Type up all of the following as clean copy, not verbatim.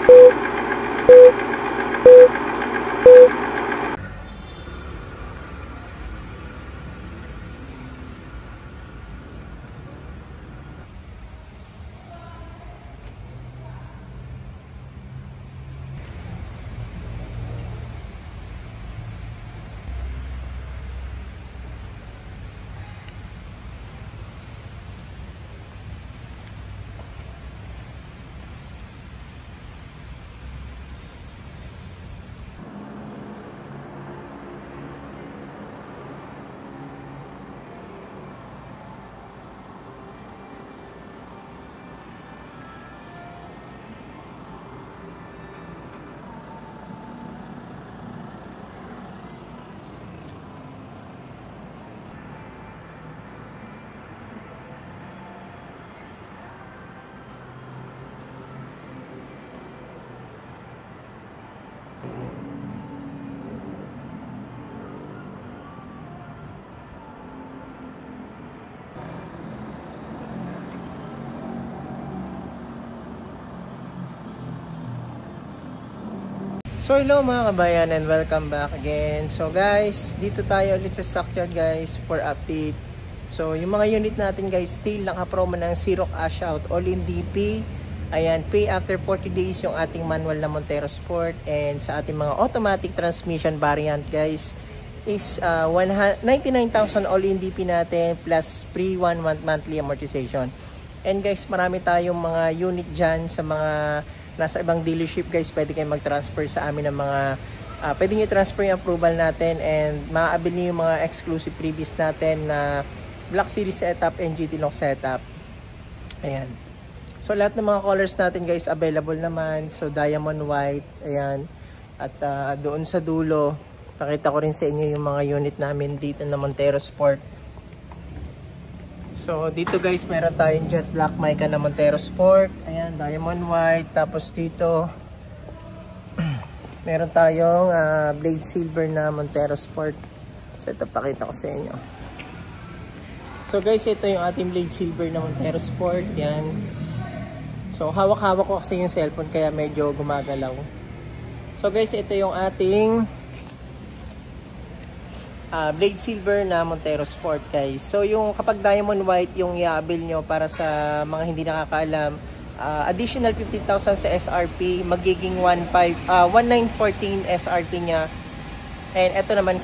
So hello mga kabayan and welcome back again. So guys, dito tayo ulit sa Stockyard guys for update. So yung mga unit natin guys, still naka-promo ng zero cash out, all-in DP. Ayan, pay after 40 days yung ating manual na Montero Sport. And sa ating mga automatic transmission variant guys is 99,000 all-in DP natin plus free 1 month monthly amortization. And guys, marami tayong mga unit dyan sa mga nasa ibang dealership guys, pwede kayong mag-transfer sa amin ng mga pwede nyo transfer yung approval natin and maaabil nyo yung mga exclusive previous natin na Black Series setup and GT Long setup. Ayan. So lahat ng mga colors natin guys available naman. So diamond white, ayan. At doon sa dulo, pakita ko rin sa inyo yung mga unit namin dito na Montero Sport. So dito guys, meron tayong jet black mica na Montero Sport. Ayan, diamond white. Tapos dito meron tayong blade silver na Montero Sport. So ito pakita ko sa inyo. So guys, ito yung ating blade silver na Montero Sport. Yan. So hawak-hawak ko kasi yung cellphone kaya medyo gumagalaw. So guys, ito yung ating blade silver na Montero Sport guys. So yung kapag diamond white yung i-avail nyo para sa mga hindi nakakaalam, additional 50,000 sa SRP, magiging 1914 SRP niya. And ito naman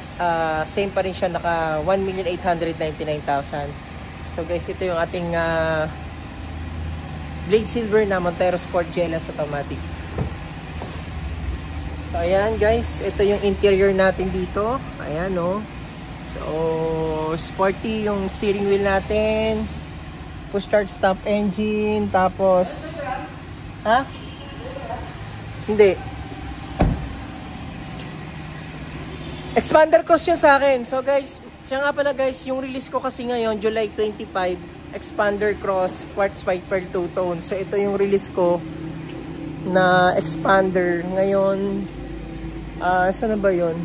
same pa rin siya, naka 1,899,000. So guys, ito yung ating blade silver na Montero Sport GLS automatic. So ayan guys, ito yung interior natin dito. Ayan oh. So sporty yung steering wheel natin. Push start stop engine. Tapos hindi. Expander cross yun sa akin. So guys, siya nga pala guys, yung release ko kasi ngayon July 25, Expander cross quartz white pearl two-tone. So ito yung release ko na Expander ngayon. Saan na ba yun?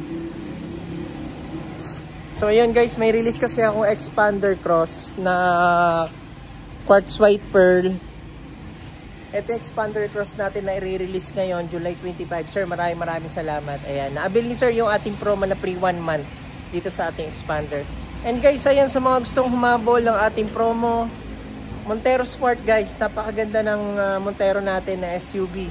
So ayan guys, may release kasi akong Expander cross na quartz white pearl. Ito yung Expander cross natin na i-release ngayon July 25. Sir, maraming salamat. Ayan, naabil ni sir yung ating promo na pre 1 month dito sa ating Expander. And guys, ayan, sa mga gustong humabol ng ating promo, Montero Sport guys, napakaganda ng Montero natin na SUV.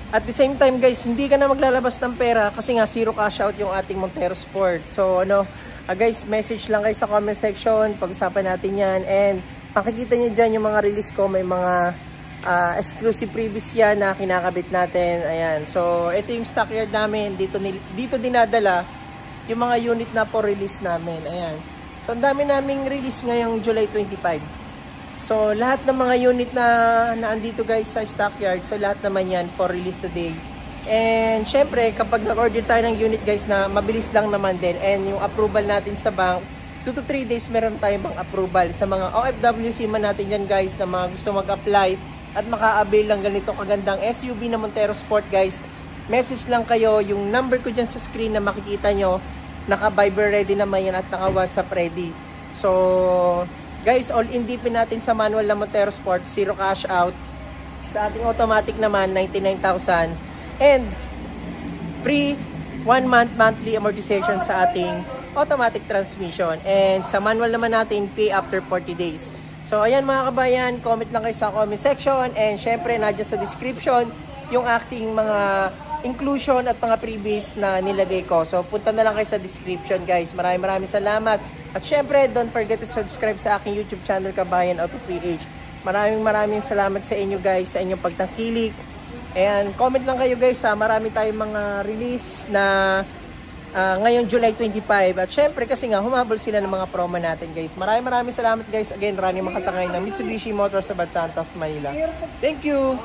At the same time guys, hindi ka na maglalabas ng pera kasi nga zero cash out yung ating Montero Sport. So guys, message lang kayo sa comment section, pag-usapan natin yan. And makikita nyo dyan yung mga release ko, may mga exclusive previous yan na kinakabit natin. Ayan, so ito yung stockyard namin, dito dinadala yung mga unit na for release namin. Ayan, so ang dami naming release ngayong July 25. So, lahat ng mga unit na andito guys sa stockyard, so lahat naman yan for release today. And syempre, kapag nag-order tayo ng unit guys na mabilis lang naman din, and yung approval natin sa bank, 2 to 3 days meron tayong bang approval. Sa mga OFWC man natin yan guys na mga gusto mag-apply at maka-avail lang ganito kagandang SUV na Montero Sport guys, message lang kayo, yung number ko dyan sa screen na makikita nyo, naka-Viber ready naman yan at naka-WhatsApp ready. So guys, all-in DP natin sa manual na Montero Sport, zero cash out. Sa ating automatic naman, 99,000. And free 1 month monthly amortization sa ating automatic transmission. And sa manual naman natin, pay after 40 days. So ayan mga kabayan, comment lang kayo sa comment section. And syempre, nandiyan sa description yung aking mga inclusion at mga freebies na nilagay ko. So punta na lang kayo sa description guys. Maraming salamat. At syempre, don't forget to subscribe sa aking YouTube channel, Kabayan Auto PH. Maraming salamat sa inyo guys, sa inyong pagtangkilik. And comment lang kayo guys ha, marami tayong mga release na ngayong July 25. At syempre kasi nga humabol sila ng mga promo natin guys. Maraming salamat guys. Again, Rani Makatangay ng Mitsubishi Motors sa Bad Santos, Manila. Thank you!